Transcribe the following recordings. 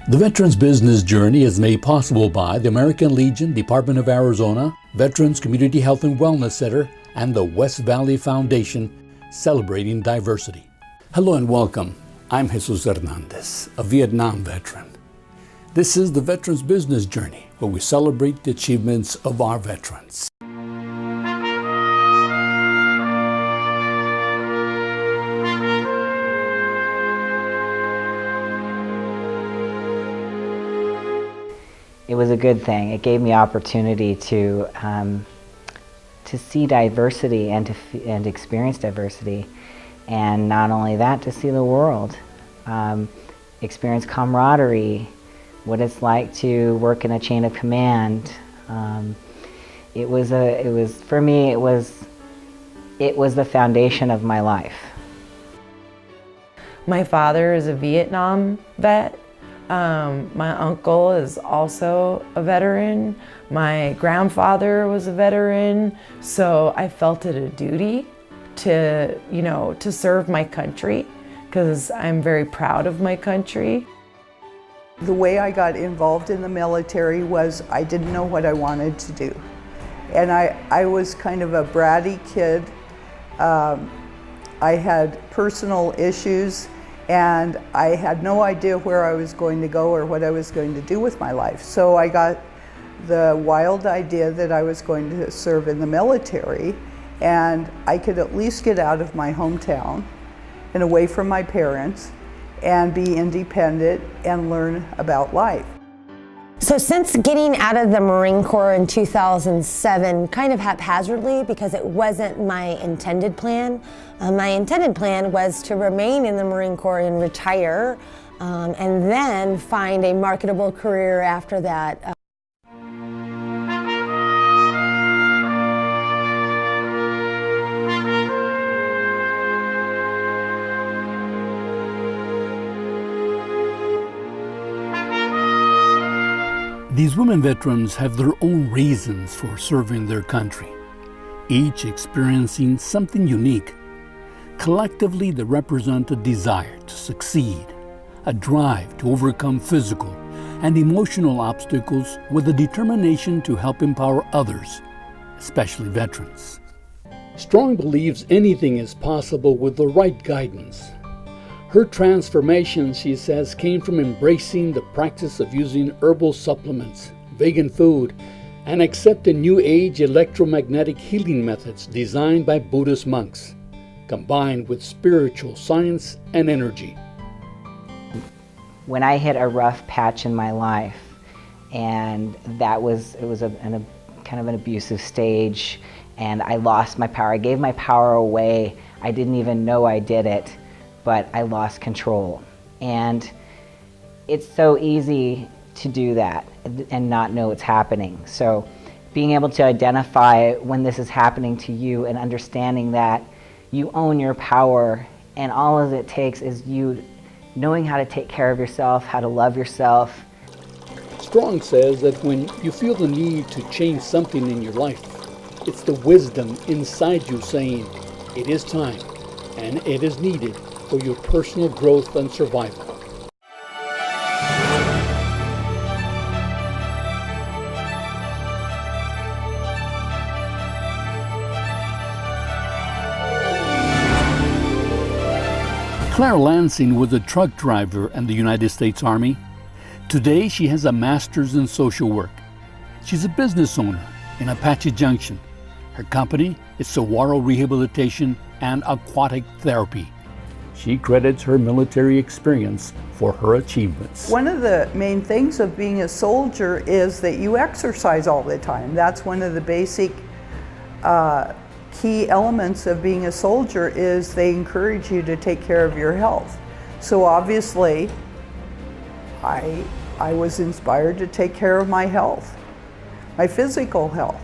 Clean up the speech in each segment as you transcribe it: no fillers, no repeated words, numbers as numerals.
The Veterans Business Journey is made possible by the American Legion, Department of Arizona, Veterans Community Health and Wellness Center, and the West Valley Foundation, celebrating diversity. Hello and welcome. I'm Jesus Hernandez, a Vietnam veteran. This is the Veterans Business Journey, where we celebrate the achievements of our veterans. It was a good thing. It gave me opportunity to see diversity and experience diversity, and not only that, to see the world, experience camaraderie, what it's like to work in a chain of command. It was the foundation of my life. My father is a Vietnam vet. My uncle is also a veteran. My grandfather was a veteran, so I felt it a duty to serve my country, because I'm very proud of my country. The way I got involved in the military was I didn't know what I wanted to do. And I was kind of a bratty kid. I had personal issues, and I had no idea where I was going to go or what I was going to do with my life. So I got the wild idea that I was going to serve in the military, and I could at least get out of my hometown and away from my parents and be independent and learn about life. So since getting out of the Marine Corps in 2007, kind of haphazardly, because it wasn't my intended plan. My intended plan was to remain in the Marine Corps and retire, and then find a marketable career after that. These women veterans have their own reasons for serving their country, each experiencing something unique. Collectively, they represent a desire to succeed, a drive to overcome physical and emotional obstacles with a determination to help empower others, especially veterans. Strong believes anything is possible with the right guidance. Her transformation, she says, came from embracing the practice of using herbal supplements, vegan food, and accepting New Age electromagnetic healing methods designed by Buddhist monks, combined with spiritual science and energy. When I hit a rough patch in my life, and it was a kind of an abusive stage, and I lost my power. I gave my power away. I didn't even know I did it, but I lost control. And it's so easy to do that and not know it's happening. So being able to identify when this is happening to you and understanding that you own your power, and all of it takes is you knowing how to take care of yourself, how to love yourself. Strong says that when you feel the need to change something in your life, it's the wisdom inside you saying, it is time and it is needed for your personal growth and survival. Claire Lansing was a truck driver in the United States Army. Today, she has a master's in social work. She's a business owner in Apache Junction. Her company is Saguaro Rehabilitation and Aquatic Therapy. She credits her military experience for her achievements. One of the main things of being a soldier is that you exercise all the time. That's one of the basic key elements of being a soldier, is they encourage you to take care of your health. So obviously, I was inspired to take care of my health, my physical health,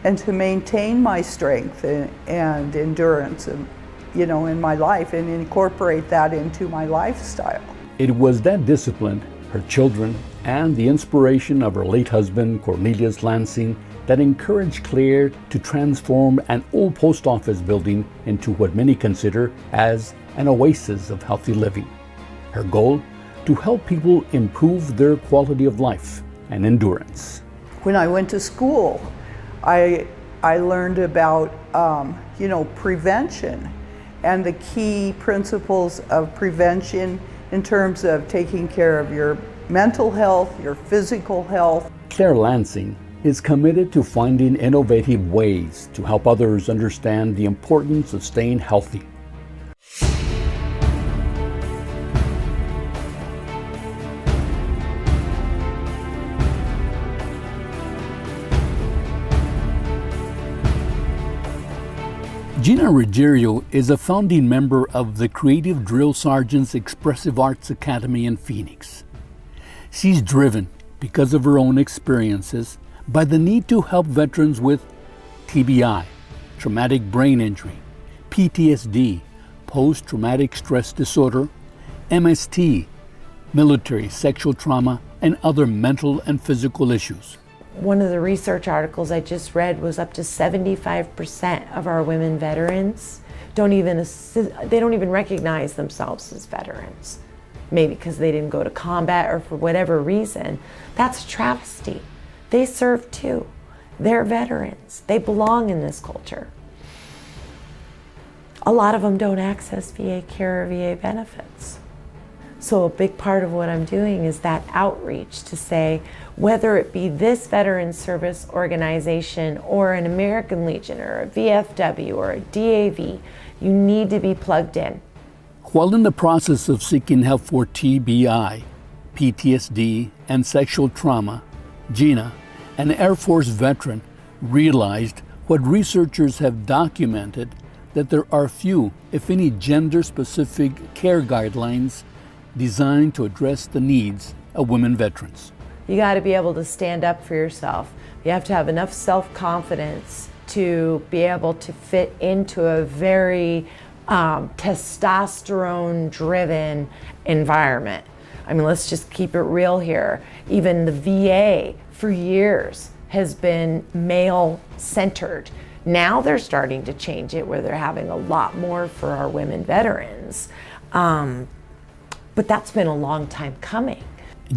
and to maintain my strength and endurance in my life, and incorporate that into my lifestyle. It was that discipline, her children, and the inspiration of her late husband, Cornelius Lansing, that encouraged Claire to transform an old post office building into what many consider as an oasis of healthy living. Her goal, to help people improve their quality of life and endurance. When I went to school, I learned about prevention and the key principles of prevention in terms of taking care of your mental health, your physical health. Claire Lansing is committed to finding innovative ways to help others understand the importance of staying healthy. Gina Ruggiero is a founding member of the Creative Drill Sergeants Expressive Arts Academy in Phoenix. She's driven, because of her own experiences, by the need to help veterans with TBI, traumatic brain injury, PTSD, post-traumatic stress disorder, MST, military sexual trauma, and other mental and physical issues. One of the research articles I just read was up to 75% of our women veterans don't even recognize themselves as veterans. Maybe because they didn't go to combat or for whatever reason. That's a travesty. They serve too. They're veterans. They belong in this culture. A lot of them don't access VA care or VA benefits. So a big part of what I'm doing is that outreach to say, whether it be this veteran service organization or an American Legion or a VFW or a DAV, you need to be plugged in. While in the process of seeking help for TBI, PTSD, and sexual trauma, Gina, an Air Force veteran, realized what researchers have documented, that there are few, if any, gender-specific care guidelines designed to address the needs of women veterans. You got to be able to stand up for yourself. You have to have enough self-confidence to be able to fit into a very testosterone-driven environment. I mean, let's just keep it real here. Even the VA for years has been male-centered. Now they're starting to change it where they're having a lot more for our women veterans. But that's been a long time coming.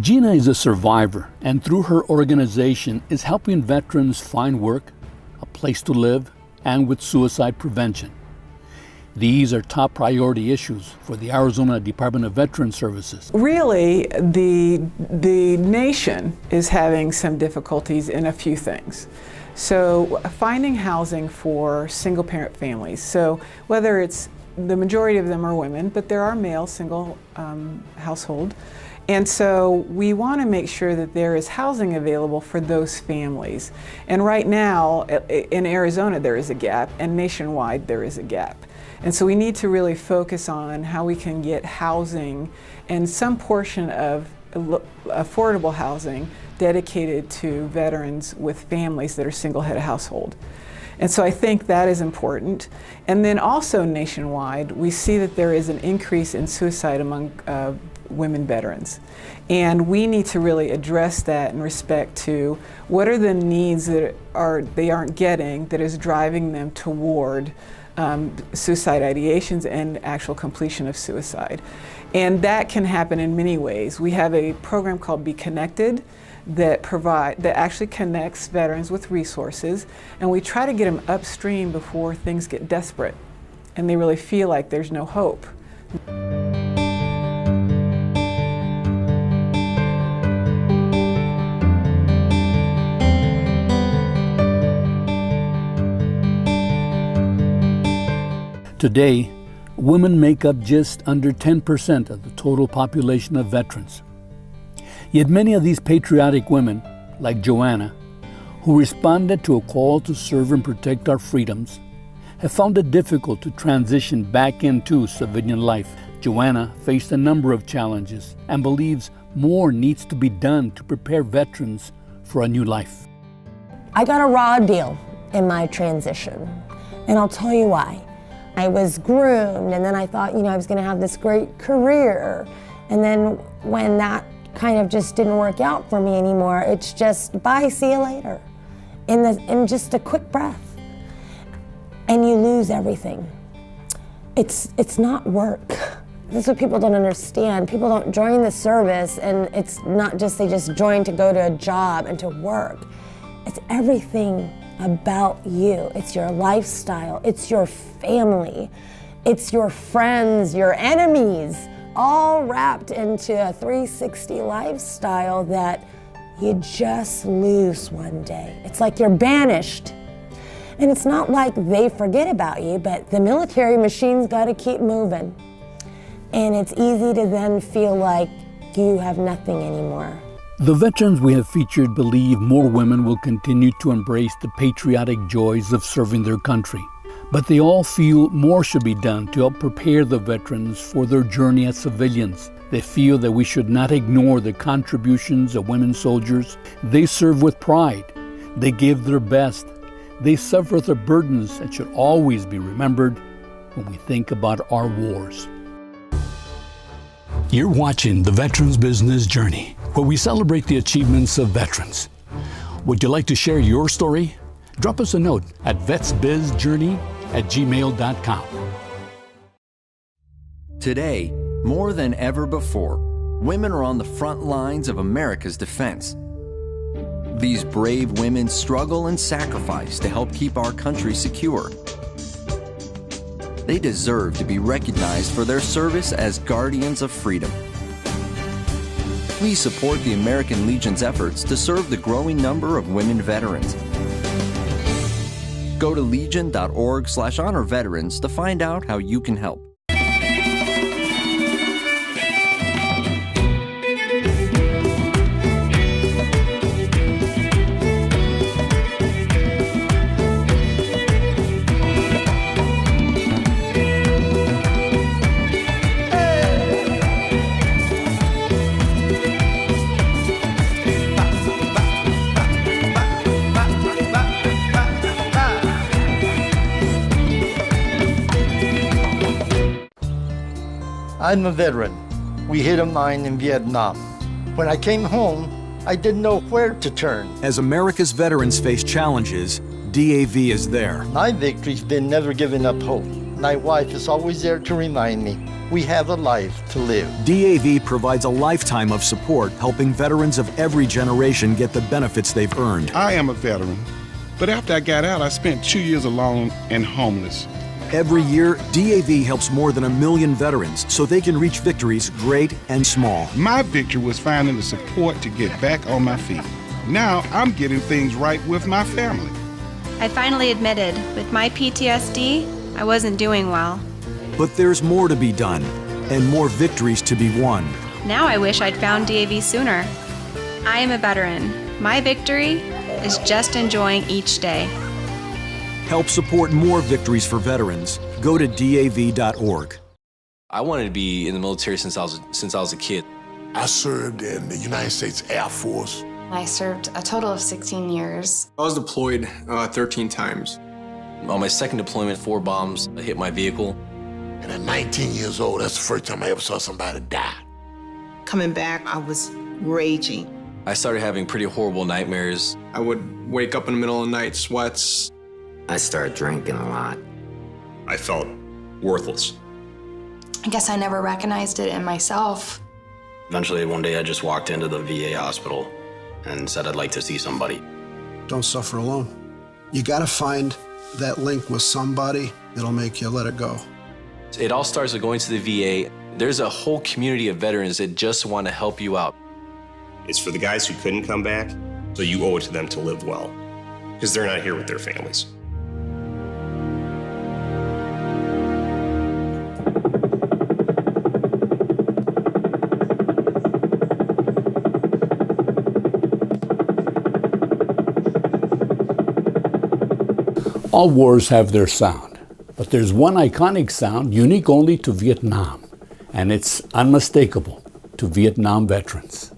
Gina is a survivor, and through her organization is helping veterans find work, a place to live, and with suicide prevention. These are top priority issues for the Arizona Department of Veterans Services. Really, the nation is having some difficulties in a few things. So finding housing for single parent families. So whether it's, the majority of them are women, but there are male single household. And so we want to make sure that there is housing available for those families. And right now, in Arizona, there is a gap, and nationwide, there is a gap. And so we need to really focus on how we can get housing and some portion of affordable housing dedicated to veterans with families that are single-head household. And so I think that is important. And then also nationwide, we see that there is an increase in suicide among women veterans. And we need to really address that in respect to what are the needs that they aren't getting that is driving them toward suicide ideations and actual completion of suicide. And that can happen in many ways. We have a program called Be Connected that actually connects veterans with resources, and we try to get them upstream before things get desperate and they really feel like there's no hope. Today, women make up just under 10% of the total population of veterans. Yet many of these patriotic women, like Joanna, who responded to a call to serve and protect our freedoms, have found it difficult to transition back into civilian life. Joanna faced a number of challenges and believes more needs to be done to prepare veterans for a new life. I got a raw deal in my transition, and I'll tell you why. I was groomed, and then I thought, I was gonna have this great career. And then when that kind of just didn't work out for me anymore, it's just, bye, see you later. In just a quick breath. And you lose everything. It's not work. That's what people don't understand. People don't join the service, and it's not just they just join to go to a job and to work. It's everything about you. It's your lifestyle, it's your family, it's your friends, your enemies, all wrapped into a 360 lifestyle that you just lose one day. It's like you're banished. And it's not like they forget about you, but the military machine's got to keep moving. And it's easy to then feel like you have nothing anymore. The veterans we have featured believe more women will continue to embrace the patriotic joys of serving their country. But they all feel more should be done to help prepare the veterans for their journey as civilians. They feel that we should not ignore the contributions of women soldiers. They serve with pride. They give their best. They suffer the burdens and should always be remembered when we think about our wars. You're watching the Veterans Business Journey, where we celebrate the achievements of veterans. Would you like to share your story? Drop us a note at vetsbizjourney@gmail.com. Today, more than ever before, women are on the front lines of America's defense. These brave women struggle and sacrifice to help keep our country secure. They deserve to be recognized for their service as guardians of freedom. Please support the American Legion's efforts to serve the growing number of women veterans. Go to legion.org/honor veterans to find out how you can help. I'm a veteran. We hit a mine in Vietnam. When I came home, I didn't know where to turn. As America's veterans face challenges, DAV is there. My victory's been never giving up hope. My wife is always there to remind me we have a life to live. DAV provides a lifetime of support, helping veterans of every generation get the benefits they've earned. I am a veteran, but after I got out, I spent 2 years alone and homeless. Every year, DAV helps more than 1 million veterans so they can reach victories great and small. My victory was finding the support to get back on my feet. Now I'm getting things right with my family. I finally admitted, with my PTSD, I wasn't doing well. But there's more to be done and more victories to be won. Now I wish I'd found DAV sooner. I am a veteran. My victory is just enjoying each day. Help support more victories for veterans. Go to DAV.org. I wanted to be in the military since I was a kid. I served in the United States Air Force. I served a total of 16 years. I was deployed 13 times. On my second deployment, 4 bombs hit my vehicle. And at 19 years old, that's the first time I ever saw somebody die. Coming back, I was raging. I started having pretty horrible nightmares. I would wake up in the middle of the night, sweats. I started drinking a lot. I felt worthless. I guess I never recognized it in myself. Eventually, one day I just walked into the VA hospital and said I'd like to see somebody. Don't suffer alone. You gotta find that link with somebody that'll make you let it go. It all starts with going to the VA. There's a whole community of veterans that just want to help you out. It's for the guys who couldn't come back, so you owe it to them to live well, because they're not here with their families. All wars have their sound, but there's one iconic sound unique only to Vietnam, and it's unmistakable to Vietnam veterans.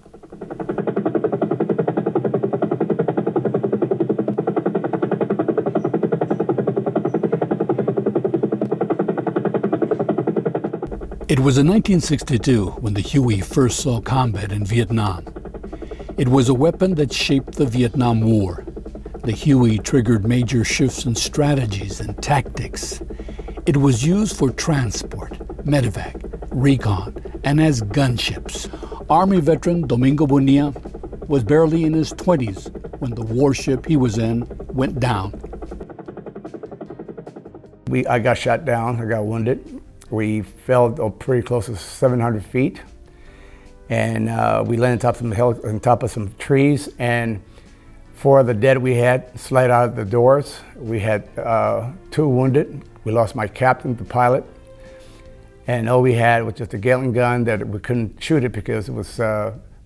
It was in 1962 when the Huey first saw combat in Vietnam. It was a weapon that shaped the Vietnam War. The Huey triggered major shifts in strategies and tactics. It was used for transport, medevac, recon, and as gunships. Army veteran Domingo Bonilla was barely in his 20s when the warship he was in went down. I got shot down, I got wounded. We fell pretty close to 700 feet, and we landed on top of some trees, and 4 of the dead we had slid out of the doors. We had 2 wounded. We lost my captain, the pilot, and all we had was just a Gatling gun that we couldn't shoot it because it was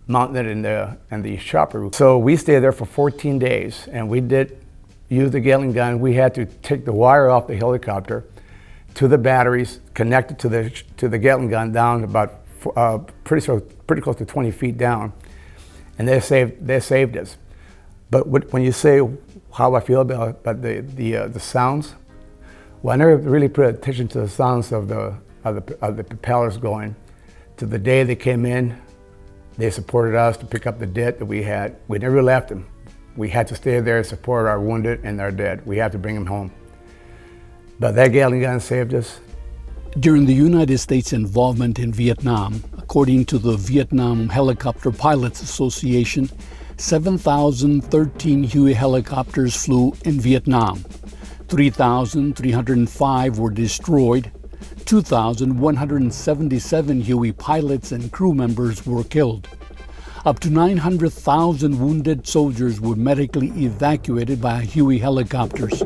mounted in the chopper. So we stayed there for 14 days, and we did use the Gatling gun. We had to take the wire off the helicopter to the batteries, connect it to the Gatling gun down about pretty close to 20 feet down, and they saved us. But when you say how I feel about the sounds, well, I never really put attention to the sounds of the propellers going. To the day they came in, they supported us to pick up the dead that we had. We never left them. We had to stay there and support our wounded and our dead. We had to bring them home. But that Gatling gun saved us. During the United States' involvement in Vietnam, according to the Vietnam Helicopter Pilots Association, 7,013 Huey helicopters flew in Vietnam. 3,305 were destroyed. 2,177 Huey pilots and crew members were killed. Up to 900,000 wounded soldiers were medically evacuated by Huey helicopters.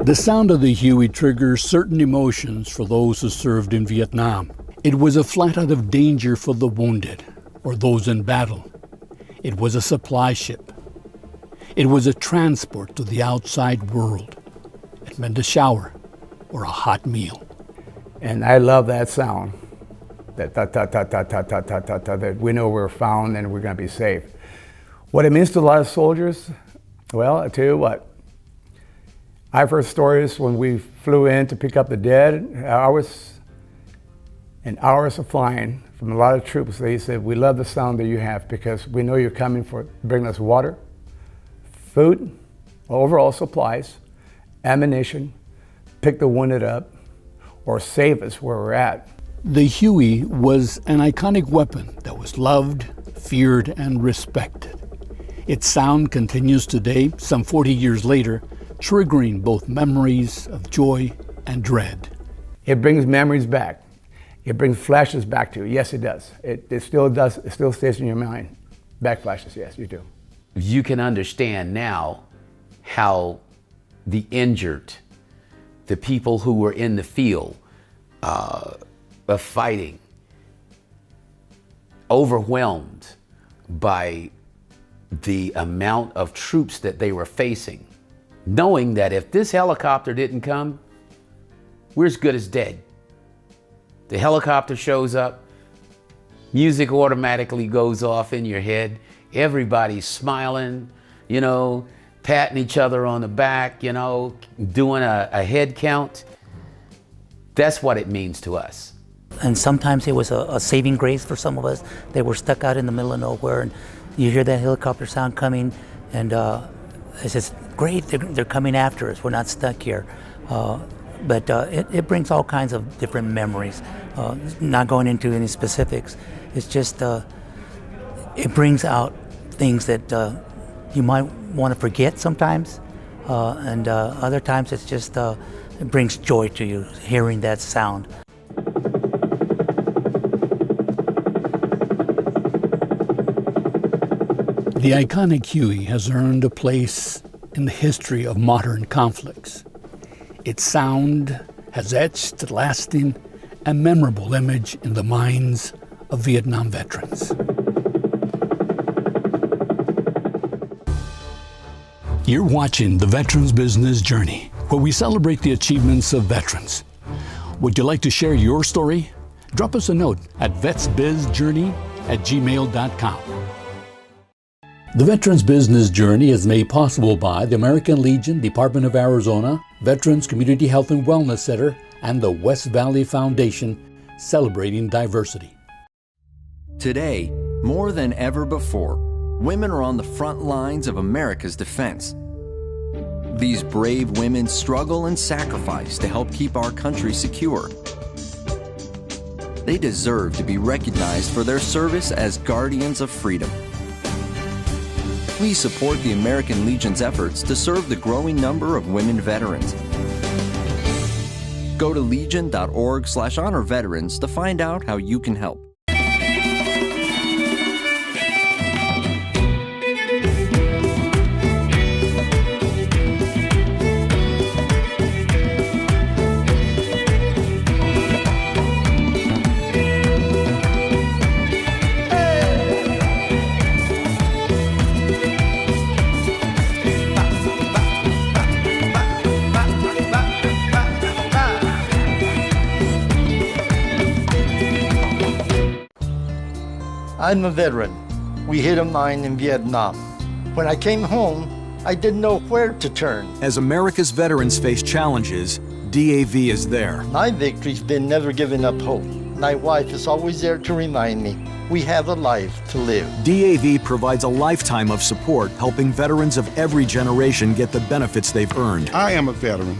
The sound of the Huey triggers certain emotions for those who served in Vietnam. It was a flight out of danger for the wounded or those in battle. It was a supply ship. It was a transport to the outside world. It meant a shower or a hot meal. And I love that sound. That ta-ta-ta-ta-ta-ta-ta-ta, that we know we're found and we're going to be safe. What it means to a lot of soldiers, well, I tell you what. I've heard stories when we flew in to pick up the dead, hours and hours of flying from a lot of troops. They said, we love the sound that you have because we know you're coming for bringing us water, food, overall supplies, ammunition, pick the wounded up, or save us where we're at. The Huey was an iconic weapon that was loved, feared, and respected. Its sound continues today, some 40 years later, triggering both memories of joy and dread. It brings memories back. It brings flashes back to you. Yes, it does. It still does. It still stays in your mind. Back flashes, yes, you do. You can understand now how the injured, the people who were in the field of fighting, overwhelmed by the amount of troops that they were facing, knowing that if this helicopter didn't come, we're as good as dead. The helicopter shows up, music automatically goes off in your head, everybody's smiling, you know, patting each other on the back, you know, doing a head count. That's what it means to us. And sometimes it was a saving grace for some of us. They were stuck out in the middle of nowhere, and you hear that helicopter sound coming, and it's just great, they're coming after us, we're not stuck here. But it brings all kinds of different memories. Not going into any specifics, it's just, it brings out things that you might want to forget sometimes, and other times it's just, it brings joy to you, hearing that sound. The iconic Huey has earned a place in the history of modern conflicts. Its sound has etched a lasting and memorable image in the minds of Vietnam veterans. You're watching the Veterans Business Journey, where we celebrate the achievements of veterans. Would you like to share your story? Drop us a note at vetsbizjourney@gmail.com. The Veterans Business Journey is made possible by the American Legion, Department of Arizona, Veterans Community Health and Wellness Center, and the West Valley Foundation, celebrating diversity. Today, more than ever before, women are on the front lines of America's defense. These brave women struggle and sacrifice to help keep our country secure. They deserve to be recognized for their service as guardians of freedom. Please support the American Legion's efforts to serve the growing number of women veterans. Go to legion.org/honor veterans to find out how you can help. I'm a veteran. We hit a mine in Vietnam. When I came home, I didn't know where to turn. As America's veterans face challenges, DAV is there. My victory's been never giving up hope. My wife is always there to remind me we have a life to live. DAV provides a lifetime of support, helping veterans of every generation get the benefits they've earned. I am a veteran,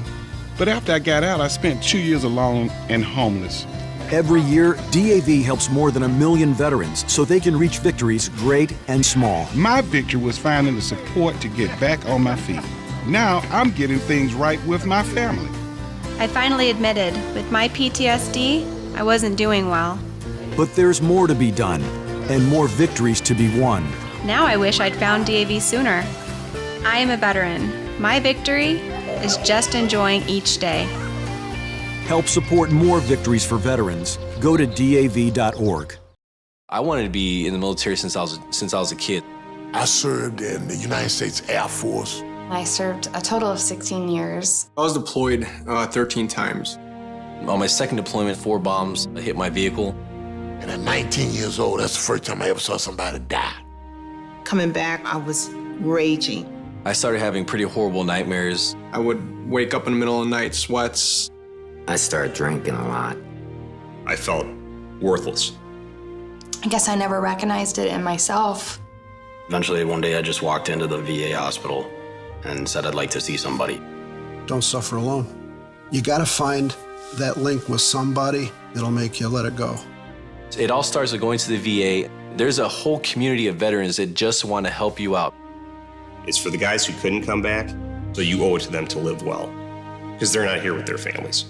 but after I got out, I spent 2 years alone and homeless. Every year, DAV helps more than 1 million veterans so they can reach victories great and small. My victory was finding the support to get back on my feet. Now I'm getting things right with my family. I finally admitted, with my PTSD, I wasn't doing well. But there's more to be done and more victories to be won. Now I wish I'd found DAV sooner. I am a veteran. My victory is just enjoying each day. Help support more victories for veterans. Go to DAV.org. I wanted to be in the military since I was a kid. I served in the United States Air Force. I served a total of 16 years. I was deployed 13 times. On my second deployment, 4 bombs hit my vehicle. And at 19 years old, that's the first time I ever saw somebody die. Coming back, I was raging. I started having pretty horrible nightmares. I would wake up in the middle of the night, sweats. I started drinking a lot. I felt worthless. I guess I never recognized it in myself. Eventually, one day I just walked into the VA hospital and said I'd like to see somebody. Don't suffer alone. You gotta find that link with somebody that'll make you let it go. It all starts with going to the VA. There's a whole community of veterans that just want to help you out. It's for the guys who couldn't come back, so you owe it to them to live well, because they're not here with their families.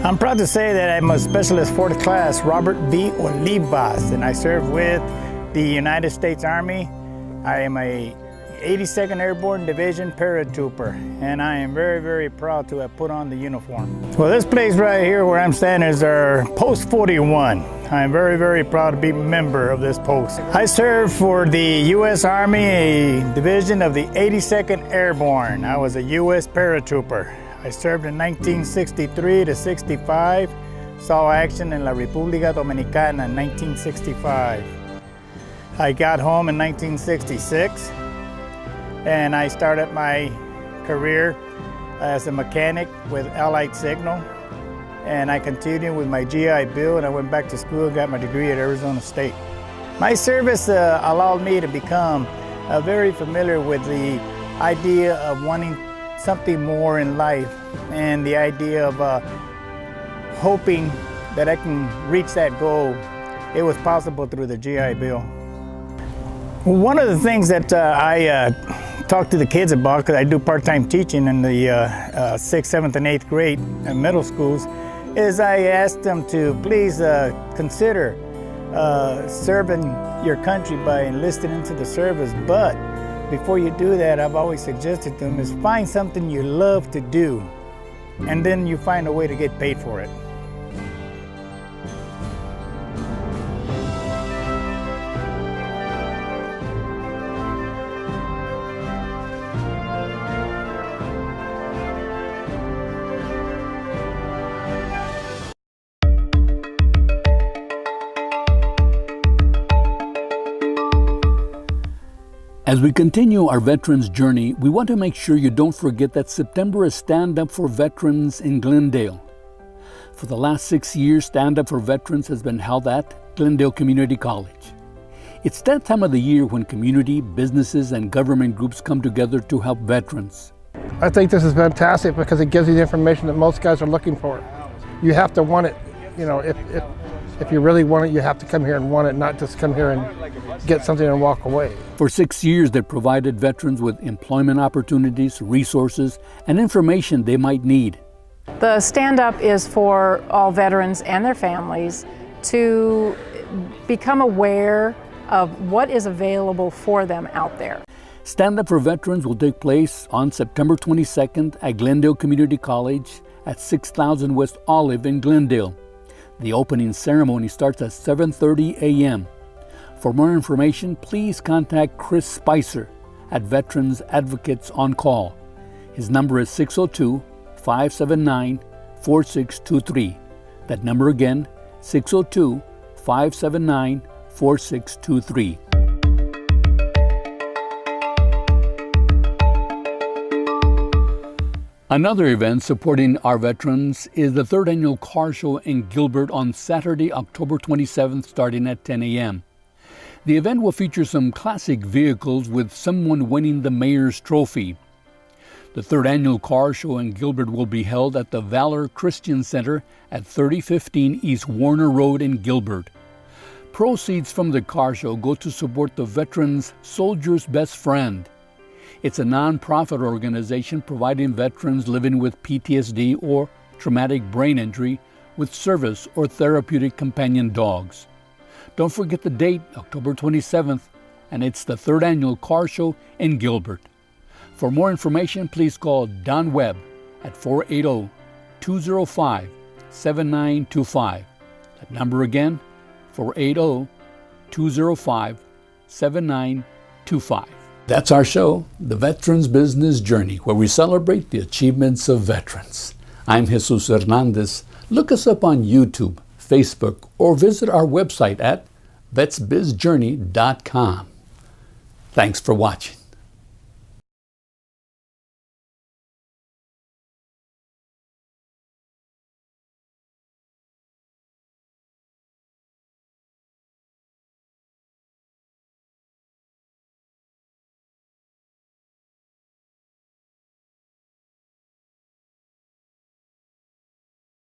I'm proud to say that I'm a Specialist 4th Class Robert V. Olivas, and I serve with the United States Army. I am a 82nd Airborne Division paratrooper, and I am very, very proud to have put on the uniform. Well, this place right here where I'm standing is our Post 41. I am very, very proud to be a member of this post. I served for the U.S. Army, a division of the 82nd Airborne. I was a U.S. paratrooper. I served in 1963 to 65, saw action in La República Dominicana in 1965. I got home in 1966, and I started my career as a mechanic with Allied Signal, and I continued with my GI Bill, and I went back to school and got my degree at Arizona State. My service allowed me to become very familiar with the idea of wanting something more in life, and the idea of hoping that I can reach that goal. It was possible through the GI Bill. One of the things that I talk to the kids about, because I do part-time teaching in the 6th, 7th, and 8th grade middle schools, is I ask them to please consider serving your country by enlisting into the service. But before you do that, I've always suggested to them is find something you love to do, and then you find a way to get paid for it. As we continue our veterans journey, we want to make sure you don't forget that September is Stand Up for Veterans in Glendale. For the last 6 years, Stand Up for Veterans has been held at Glendale Community College. It's that time of the year when community, businesses, and government groups come together to help veterans. I think this is fantastic because it gives you the information that most guys are looking for. You have to want it. You know, if you really want it, you have to come here and want it, not just come here and get something and walk away. For 6 years, they provided veterans with employment opportunities, resources, and information they might need. The Stand Up is for all veterans and their families to become aware of what is available for them out there. Stand Up for Veterans will take place on September 22nd at Glendale Community College at 6000 West Olive in Glendale. The opening ceremony starts at 7:30 a.m. For more information, please contact Chris Spicer at Veterans Advocates on Call. His number is 602-579-4623. That number again, 602-579-4623. Another event supporting our veterans is the 3rd Annual Car Show in Gilbert on Saturday, October 27th, starting at 10 a.m. The event will feature some classic vehicles with someone winning the Mayor's Trophy. The 3rd Annual Car Show in Gilbert will be held at the Valor Christian Center at 3015 East Warner Road in Gilbert. Proceeds from the car show go to support the Veterans Soldier's Best Friend. It's a nonprofit organization providing veterans living with PTSD or traumatic brain injury with service or therapeutic companion dogs. Don't forget the date, October 27th, and it's the 3rd Annual Car Show in Gilbert. For more information, please call Don Webb at 480-205-7925. That number again, 480-205-7925. That's our show, The Veterans Business Journey, where we celebrate the achievements of veterans. I'm Jesus Hernandez. Look us up on YouTube, Facebook, or visit our website at vetsbizjourney.com. Thanks for watching.